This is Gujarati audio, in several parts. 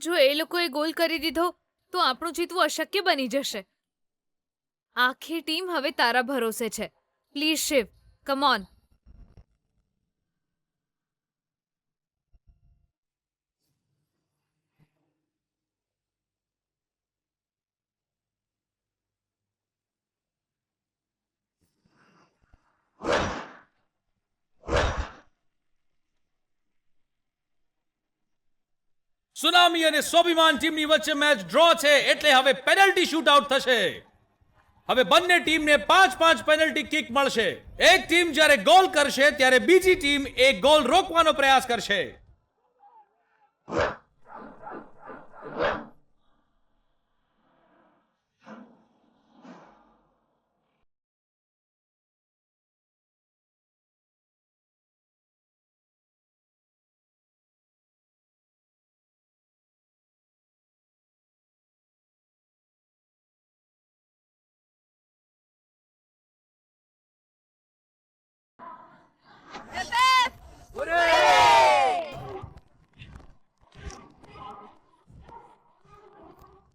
જો એ લોકોએ ગોલ કરી દીધો તો આપણું જીતવું અશક્ય બની જશે. આખી ટીમ હવે તારા ભરોસે છે. Please Shiv, come on. Tsunami અને સ્વાભિમાન ટીમની વચ્ચે મેચ ડ્રો છે, એટલે હવે પેનલ્ટી શૂટઆઉટ થશે. હવે બંને ટીમને 5-5 પેનલ્ટી કિક મળશે. એક ટીમ જ્યારે ગોલ કરશે ત્યારે બીજી ટીમ એક ગોલ રોકવાનો પ્રયાસ કરશે.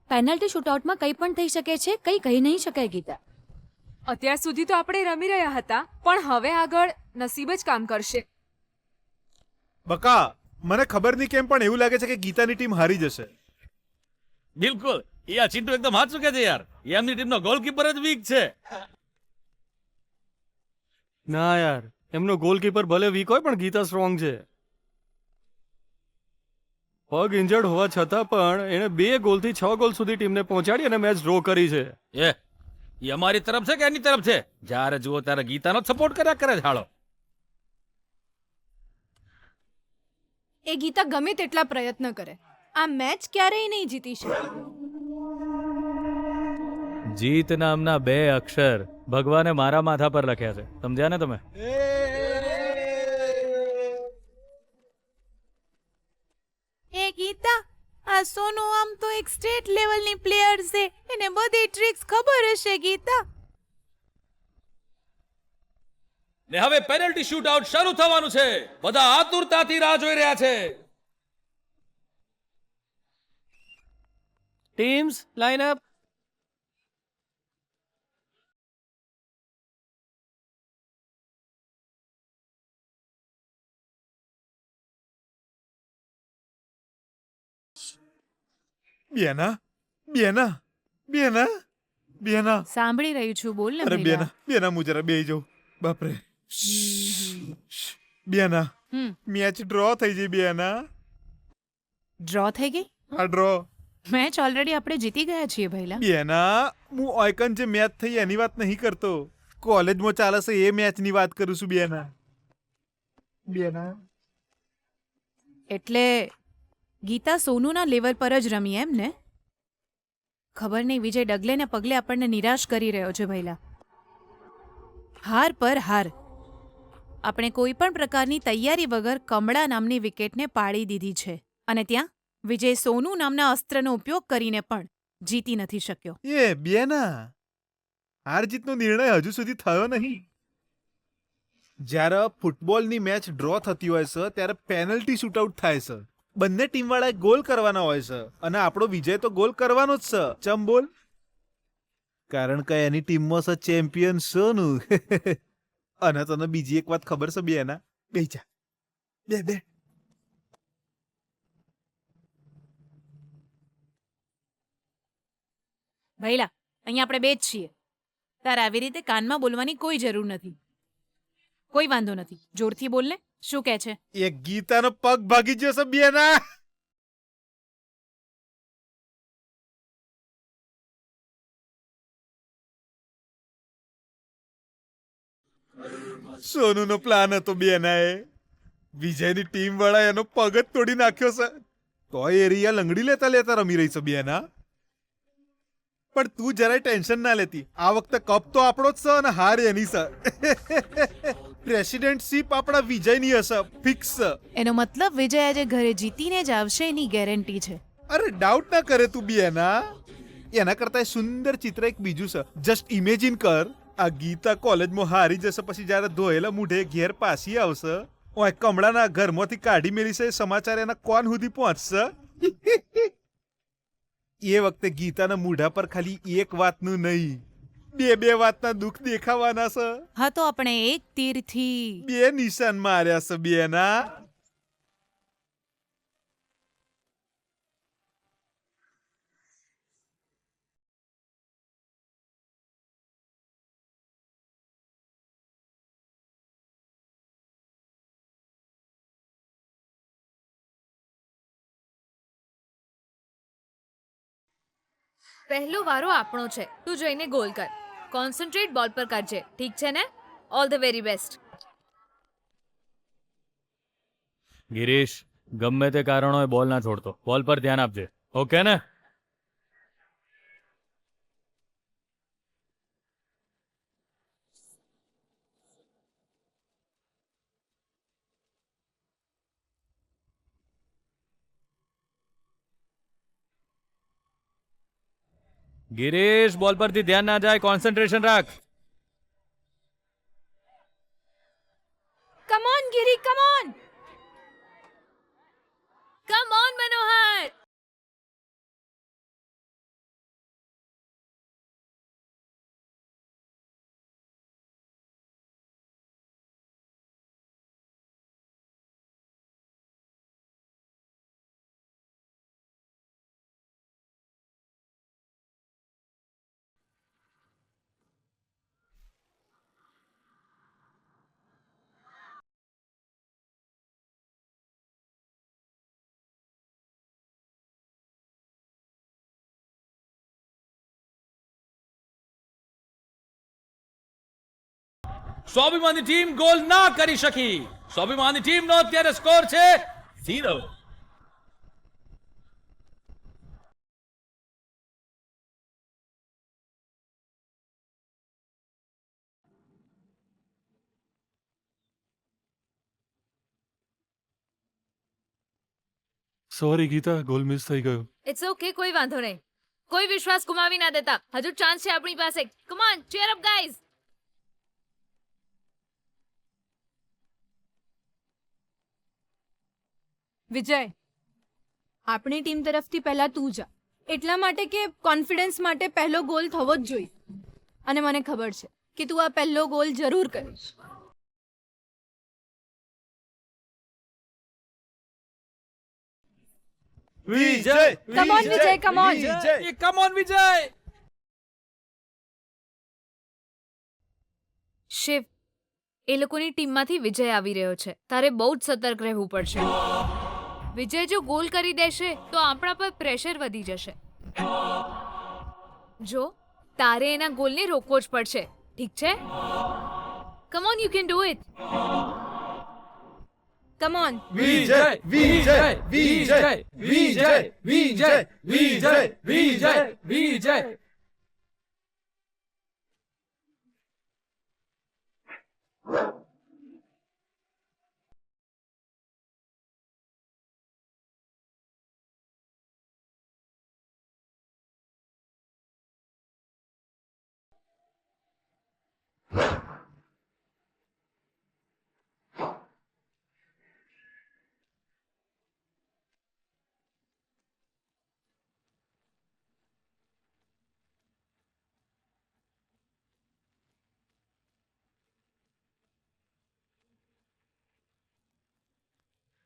પેનલ્ટી શૂટઆઉટમાં કંઈ પણ થઈ શકે છે, કંઈ કહી નહીં શકાય ગીતા. અત્યાર સુધી તો આપણે રમી રહ્યા હતા, પણ હવે આગળ નસીબ જ કામ કરશે. બકા, મને ખબર નહીં કેમ પણ એવું લાગે છે કે ગીતાની ટીમ હારી જશે. બિલકુલ, એ આ ચિંટુ એકદમ સાચું કહે છે યાર. એમની ટીમનો ગોલકીપર જ વીક છે. ના યાર, એમનો ગોલકીપર ભલે વીક હોય પણ ગીતા સ્ટ્રોંગ છે. પગ ઇન્જર્ડ હોવા છતાં પણ એણે 2 ગોલથી 6 ગોલ સુધી ટીમને પહોંચાડી અને મેચ ડ્રો કરી છે. એ અમારી તરફ છે કે એની તરફ છે? જ્યારે જુઓ ત્યારે ગીતાનો સપોર્ટ કર્યા કરે છે. હાલો, એ ગીતા ગમે તેટલા પ્રયત્ન કરે, આ મેચ ક્યારેય નહીં જીતી શકે. જીત નામના 2 અક્ષર ભગવાને મારા માથા પર લખ્યા છે, સમજ્યા ને તમે? એ ગીતા, આ સોનુ આમ તો એક સ્ટેટ લેવલની પ્લેયર છે, એને બધી ટ્રિક્સ ખબર હશે ગીતા. ને હવે પેનલ્ટી શૂટઆઉટ શરૂ થવાનું છે. બધા આતુરતાથી રાહ જોઈ રહ્યા છે. Teams line up. બેના, બેના, બેના, બેના. સાંભળી રહી છું, બોલ ને અરે ભૈલા. બેના, હું જરા બેહી જાઉં. બાપરે. બેના, મેચ ડ્રો થઈ જઈ. બેના, ડ્રો થઈ ગઈ? આ ડ્રો. મેચ ઓલરેડી આપણે જીતી ગયા છીએ ભૈલા. બેના, હું ઓયકન જે મેચ થઈ એની વાત નહીં કરતો, કોલેજમાં ચાલે છે એ મેચની વાત કરું છું. બેના, બેના. એટલે ગીતા સોનુના લેવલ પર જ રમી એમ ને? ખબર નહીં, વિજય ડગલે ને પગલે આપણને નિરાશ કરી રહ્યો છે ભૈલા. હાર પર હાર. આપણે કોઈ પણ પ્રકારની તૈયારી વગર કમળા નામની વિકેટને પાડી દીધી છે, અને ત્યાં વિજય સોનુ નામના અસ્ત્રનો ઉપયોગ કરીને પણ જીતી નથી શક્યો. એ બેના, હાર જીતનો નિર્ણય હજુ સુધી થયો નહીં. જ્યારે ફૂટબોલની મેચ ડ્રો થતી હોય છે ત્યારે પેનલ્ટી શૂટઆઉટ થાય છે. બંને ટીમવાળાએ ગોલ કરવાના હોય છે અને આપણો વિજય તો ગોલ કરવાનો જ છે. ચમ બોલ? કારણ કે એની ટીમમાં છે ચેમ્પિયન સોનુ. અને તને બીજી એક વાત ખબર છે બેના? બેહી જા, બે. ભૈલા, અહીંયા આપણે બે જ છીએ. તારે આવી રીતે કાનમાં બોલવાની કોઈ જરૂર નથી. કોઈ વાંધો નથી, જોરથી બોલ ને. શું કહે છે? એ ગીતાનો પગ ભાગી ગયો છે બેના. સોનુનો પ્લાન હતો બેનાએ. વિજયની ટીમ વાળા એનો પગ જ તોડી નાખ્યો છે. તો એરિયા લંગડી લેતા લેતા રમી રહી છે બેના. પણ તું જરાય ટેન્શન ના લેતી. આ વખતે કપ તો આપણો જ છે અને હાર એની છે. પ્રેસિડેન્ટશીપ આપણા વિજયની હશે, ફિક્સ છે. એનો મતલબ વિજય આજે ઘરે જીતીને જ આવશે એની ગેરંટી છે. અરે ડાઉટ ના કરે તું બેના. એના કરતા સુંદર ચિત્ર એક બીજું છે. જસ્ટ ઇમેજિન કર, આ ગીતા કોલેજમાં હારી જશે, પછી જયારે ધોયેલા મૂઢે ઘેર પાછી આવશે, ઓય કમળાના ઘરમાંથી કાઢી મેલી છે, સમાચાર એના કોણ સુધી પહોંચશે. એ વખતે ગીતાના મૂઢા પર ખાલી એક વાતનું નહીં, બે વાતના દુઃખ દેખાવાના છે. હા તો આપણે એક તીરથી બે નિશાન માર્યા છે બેના. પહેલો વારો આપણો છે. તું જઈને ગોલ કર. કોન્સન્ટ્રેટ બોલ પર કરજે, ઠીક છે ને? All the very best. Girish, ગમે તે કારણ હોય બોલ ના છોડતો, બોલ પર ધ્યાન આપજે, ઓકે ને? ગિરીશ, બોલ પરથી ધ્યાન ના જાય, કોન્સન્ટ્રેશન રાખ. Come on Giri, come on. Come on Manohar. સ્વાભિમાની ટીમ ગોલ ના કરી શકી. સ્વાભિમાની ટીમનો અત્યારે સ્કોર છે 0. સોરી ગીતા, ગોલ મિસ થઈ ગયો. ઇટ્સ ઓકે, કોઈ વાંધો નહીં. કોઈ વિશ્વાસ ગુમાવી ના દેતા. હજુ ચાન્સ છે આપણી પાસે. Come on, cheer up guys. Vijay, આપણી ટીમ તરફથી પહેલા તું જા, એટલા માટે કે કોન્ફિડન્સ માટે પહેલો ગોલ થવો જ જોઈએ. અને મને ખબર છે કે તું આ પહેલો ગોલ જરૂર કરીશ. Vijay, Come on, Vijay, come on. Come on Vijay. Shiv, એ લોકોની ટીમમાંથી વિજય આવી રહ્યો છે. તારે બહુ જ સતર્ક રહેવું પડશે. વિજય જો ગોલ કરી દેશે તો આપણા પર પ્રેશર વધી જશે. જો તારે એના ગોલને રોકવો જ પડશે, ઠીક છે? Come on, you can do it. Come on. Vijay, Vijay, Vijay, Vijay, Vijay, Vijay, Vijay, Vijay.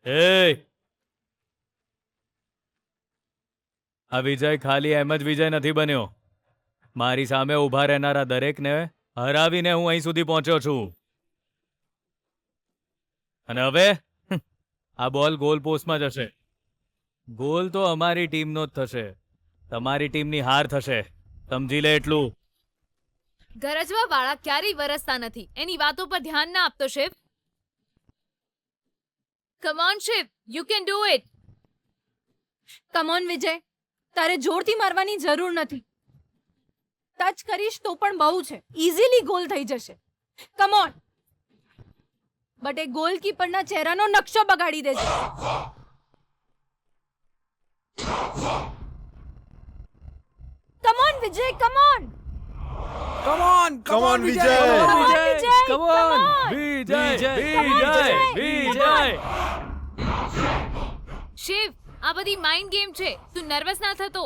એ આ વિજય ખાલી એમ જ વિજય નથી બન્યો. મારી સામે ઊભા રહેનારા દરેકને હરાવીને હું અહીં સુધી પહોંચ્યો છું. અને હવે આ બોલ ગોલ પોસ્ટમાં જશે. ગોલ તો અમારી ટીમનો જ થશે, તમારી ટીમની હાર થશે, સમજી લે એટલું. ગરજવા વાળા ક્યારેય વરસતા નથી. એની વાતો પર ધ્યાન ના આપતો Shiv. Come on Shiv, you can do it. Come on Vijay, તારે જોરથી મારવાની જરૂર નથી. ટચ કરીશ તો પણ બહુ છે, ઇઝીલી ગોલ થઈ જશે. Come on. બટ એ ગોલકીપરના ચહેરાનો નકશો બગાડી દેશે. Come on Vijay, come on. Come on, Vijay. Come on, Vijay. Come on, Vijay, Vijay, Vijay. Shiv, આ બધી માઇન્ડ ગેમ છે. તું નર્વસ ના થતો.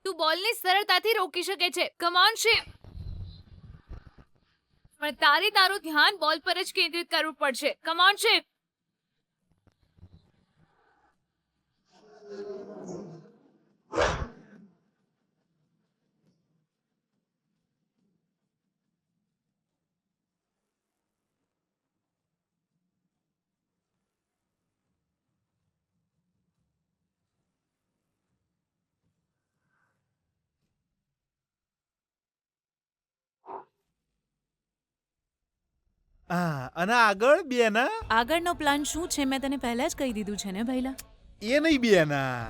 તું બોલને સરળતાથી રોકી શકે છે. Come on Shiv. પણ તારે તારું ધ્યાન બોલ પર જ કેન્દ્રિત કરવું પડશે. Come on Shiv. હા, અને આગળ બેના આગળનો પ્લાન શું છે મેં તને પહેલા જ કહી દીધું છે ને ભૈલા. એ નહીં બેના.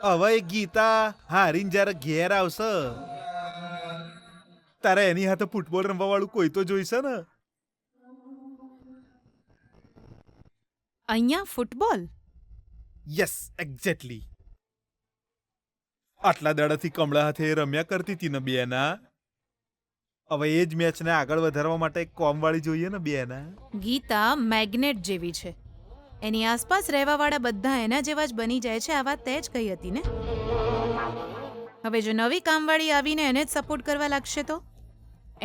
હવે એ ગીતા હારીને જ્યારે ઘેર આવશે તારે એની હાથે ફૂટબોલ રમવા વાળું કોઈ તો જોઈશે ને. અહીંયા ફૂટબોલ? Yes, exactly. આટલા દાડાથી કમળા હાથે રમ્યા કરતી હતી ને બેના. હવે એ જ મેચને આગળ વધારવા માટે એક કોમવાળી જોઈએ ને બેના. ગીતા મેગ્નેટ જેવી છે. એની આસપાસ રહેવાવાળા બધા એના જેવા જ બની જાય છે. આ વાત તે જ કહી હતી ને. હવે જો નવી કામવાળી આવીને એને જ સપોર્ટ કરવા લાગશે તો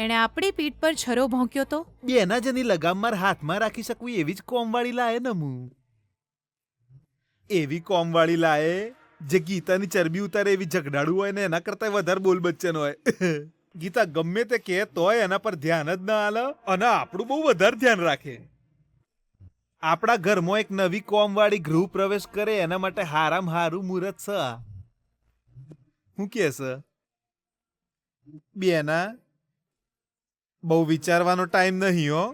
એણે આપણી પીઠ પર છરો ભોંક્યો તો બેના જેની લગામ માર હાથમાં રાખી શકું એવી જ કોમવાળી લાયે ને હું. એવી કોમવાળી લાયે જે ગીતાની ચરબી ઉતારે એવી ઝઘડાળું હોય ને એના કરતા વધારે બોલ બચ્ચન હોય. ગીતા ગમે તે કહે તોય એના પર ધ્યાન જ ના આલે અને આપણું બહુ વધારે ધ્યાન રાખે. આપણા ઘરમાં એક નવી કોમવાળી ગૃહ પ્રવેશ કરે એના માટે હારામાં હારું મુહૂર્ત છે. હું કે છે બેના? બહુ વિચારવાનો ટાઈમ નહીં હો.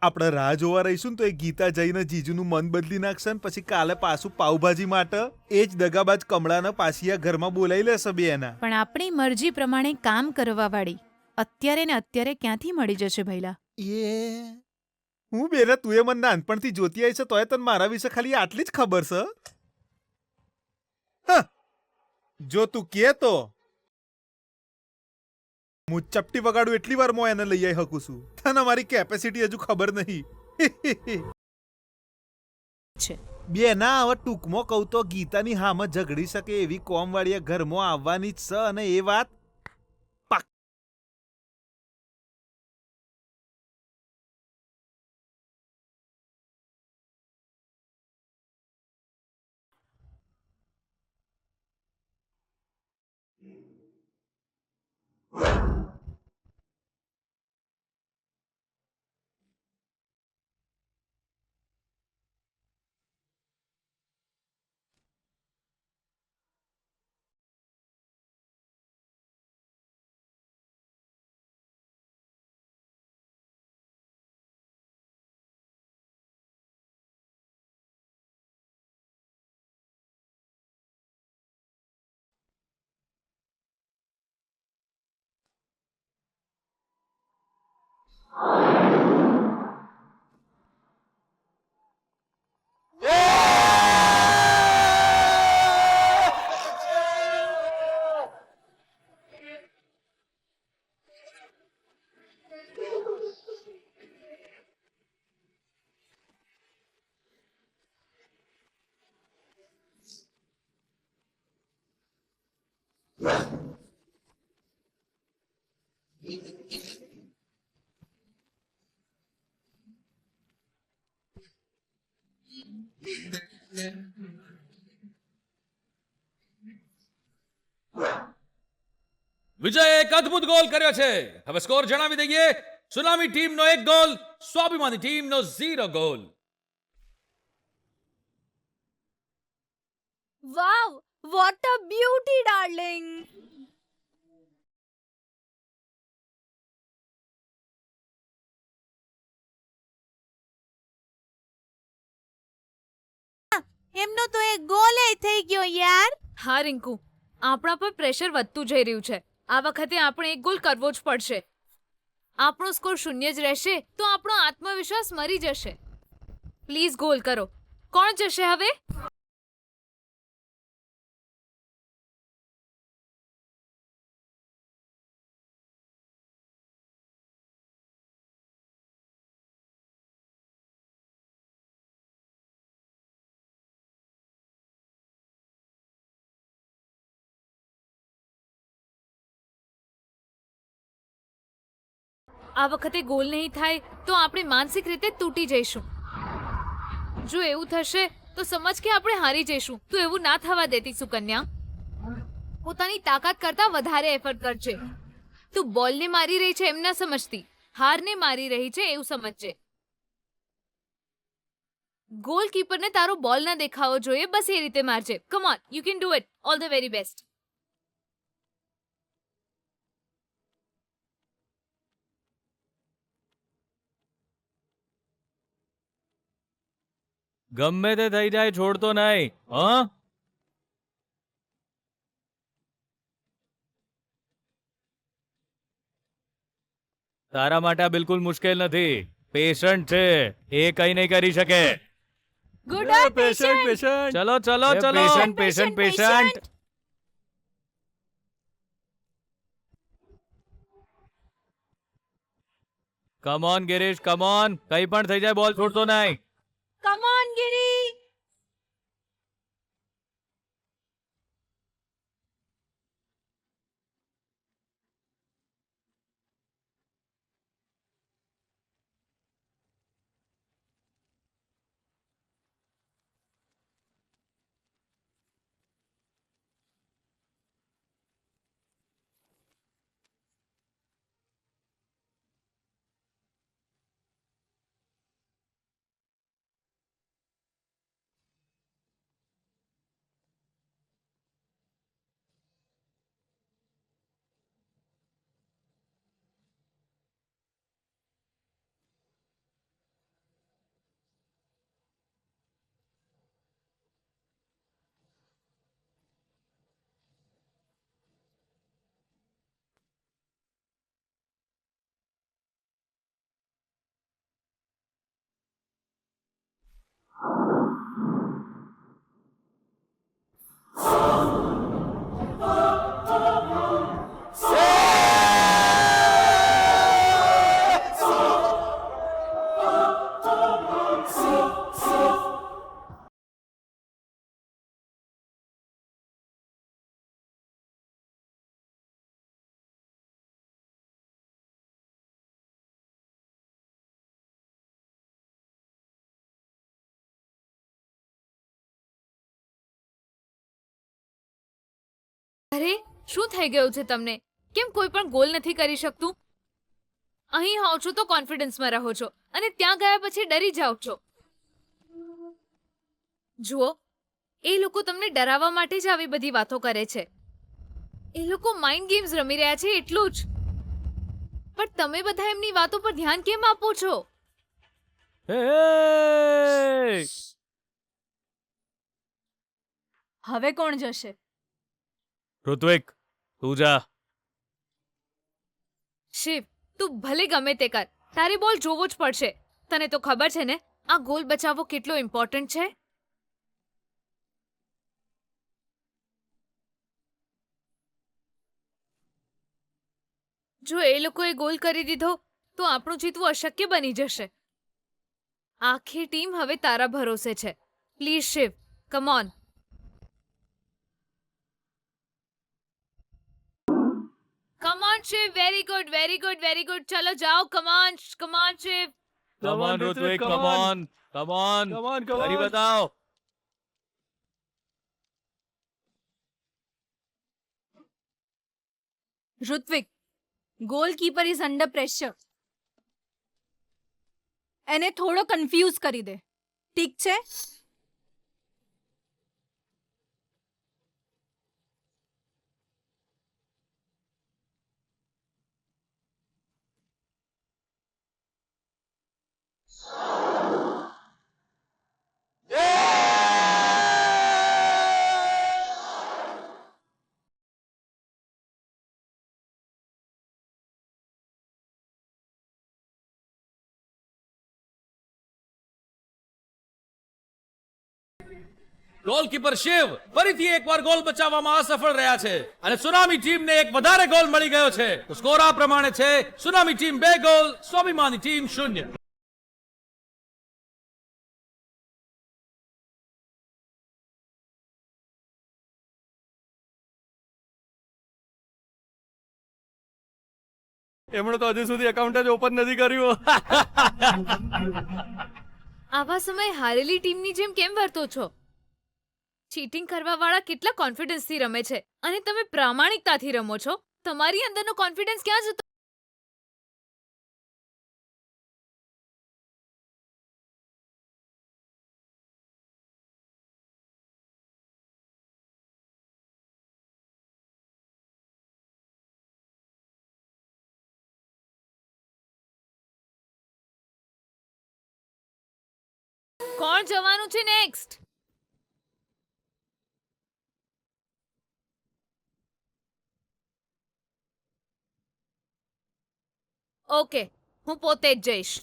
આપણે રાહ જોવા રહીશું ને તો એ ગીતા જઈને જીજુનું મન બદલી નાખશે ને પછી કાલે પાછું પાવભાજી માટે એ જ દગાબાજ કમળાને પાછી આ ઘરમાં બોલાવી લેશે બેના. પણ આપણી મરજી પ્રમાણે કામ કરવાવાળી અત્યારે ને અત્યારે ક્યાંથી મળી જશે ભૈલા? એ હું બેના તું એ મને નાનપણથી જોતી આવી છે તોય તને મારા વિશે ખાલી આટલી જ ખબર છે. હ, જો તું કે તો હું ચપટી વગાડું એટલી વાર હું એને લઈ આવી શકું છું. તને મારી કેપેસિટી હજુ ખબર નહીં. છે બેના હવે ટૂંકમાં કહું તો ગીતાની હામાં ઝઘડી શકે એવી કોમવાળી ઘરમાં આવવાની જ છે અને એ વાત વિજયે એક અદ્ભુત ગોલ કર્યો છે. હવે સ્કોર જણાવી દઈએ. સુનામી ટીમનો 1 ગોલ, સ્વાભિમાની ટીમનો 0 goal. Wow, what a beauty darling. એમનો તો એક ગોલ થઈ ગયો યાર. હા રિંકુ, આપણા પર પ્રેશર વધતું જઈ રહ્યું છે. આ વખતે આપણે એક ગોલ કરવો જ પડશે. આપણો સ્કોર 0 જ રહેશે તો આપણો આત્મવિશ્વાસ મરી જશે. પ્લીઝ ગોલ કરો. કોણ જશે હવે? આ વખતે ગોલ નહીં થાય તો આપણે માનસિક રીતે તૂટી જઈશું. જો એવું થશે તો સમજ કે આપણે હારી જઈશું. તું એવું ના થવા દેતી સુકન્યા. પોતાની તાકાત કરતા વધારે એફર્ટ કરજે. તું બોલને મારી રહી છે એમ ના સમજતી, હારને મારી રહી છે એવું સમજજે. ગોલકીપરને તારો બોલ ના દેખાવો જોઈએ, બસ એ રીતે મારજે. Come on, you can do it. All the very best. ગમે તે થઈ જાય છોડતો નહીં, હા? તારા માટે આ બિલકુલ મુશ્કેલ નથી. પેશન્ટ છે, એ કઈ નહીં કરી શકે. Good on patient. ચલો ચલો ચલો, patient patient. Come on Girish, come on. કઈ પણ થઈ જાય બોલ છોડતો નહીં. Come on Giri. અરે શું થઈ ગયું છે તમને? કેમ કોઈ પણ ગોલ નથી કરી શકતું? અહીં હોવ છો તો કોન્ફિડન્સમાં રહો છો અને ત્યાં ગયા પછી ડરી જાઓ છો. જુઓ, એ લોકો તમને ડરાવવા માટે જ આવી બધી વાતો કરે છે. એ લોકો માઇન્ડ ગેમ્સ રમી રહ્યા છે એટલું જ. પણ તમે બધા એમની વાતો પર ધ્યાન કેમ આપો છો? હે! હવે કોણ જશે? ઋત્વિક, તું જા. શિવ, તું ભલે ગમે તે કર, તારે બોલ જોવો જ પડશે. તને તો ખબર છે ને આ ગોલ બચાવવો કેટલો ઇમ્પોર્ટન્ટ છે. જો એ લોકોએ ગોલ કરી દીધો તો આપણું જીતવું અશક્ય બની જશે. આખી ટીમ હવે તારા ભરોસે છે. Please Shiv, come on. Come on Shiv, very good very good very good. ચલો જાઓ, come on Shiv. Come on Ritvik, come on. Come on. કરી બતાવ. Ritvik, goalkeeper is under pressure. એને થોડો કન્ફ્યુઝ કરી દે, ઠીક છે? ગોલકીપર શિવ ફરીથી એકવાર ગોલ બચાવવામાં અસફળ રહ્યા છે અને સુનામી ટીમને એક વધારે ગોલ મળી ગયો છે. તો સ્કોર આ પ્રમાણે છે: સુનામી ટીમ 2 ગોલ, સ્વાભિમાની ટીમ 0. એમણે તો હજુ સુધી એકાઉન્ટ જ ઓપન નથી કર્યું. આવા સમયે હારેલી ટીમની જેમ કેમ વર્તો છો? ચીટિંગ કરવાવાળા કેટલા કોન્ફિડન્સથી રમે છે અને તમે પ્રામાણિકતાથી રમો છો. તમારી અંદરનો કોન્ફિડન્સ ક્યાં જતો? કોણ જવાનું છે નેક્સ્ટ? ઓકે, હું પોતે જ જઈશ.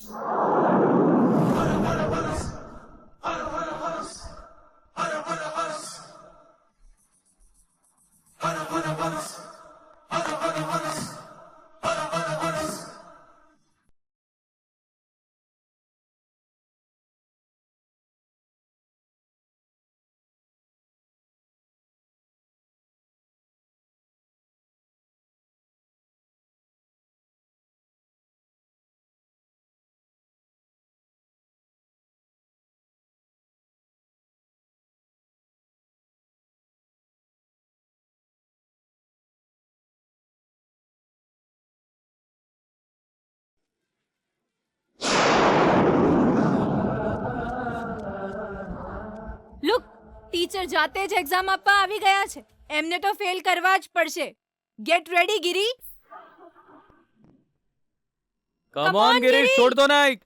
લુક, ટીચર જાતે જ એક્ઝામ આપવા આવી ગયા છે. એમને તો ફેલ કરવા જ પડશે. Get ready Giri. Come on Girish, છોડ દો નહીં.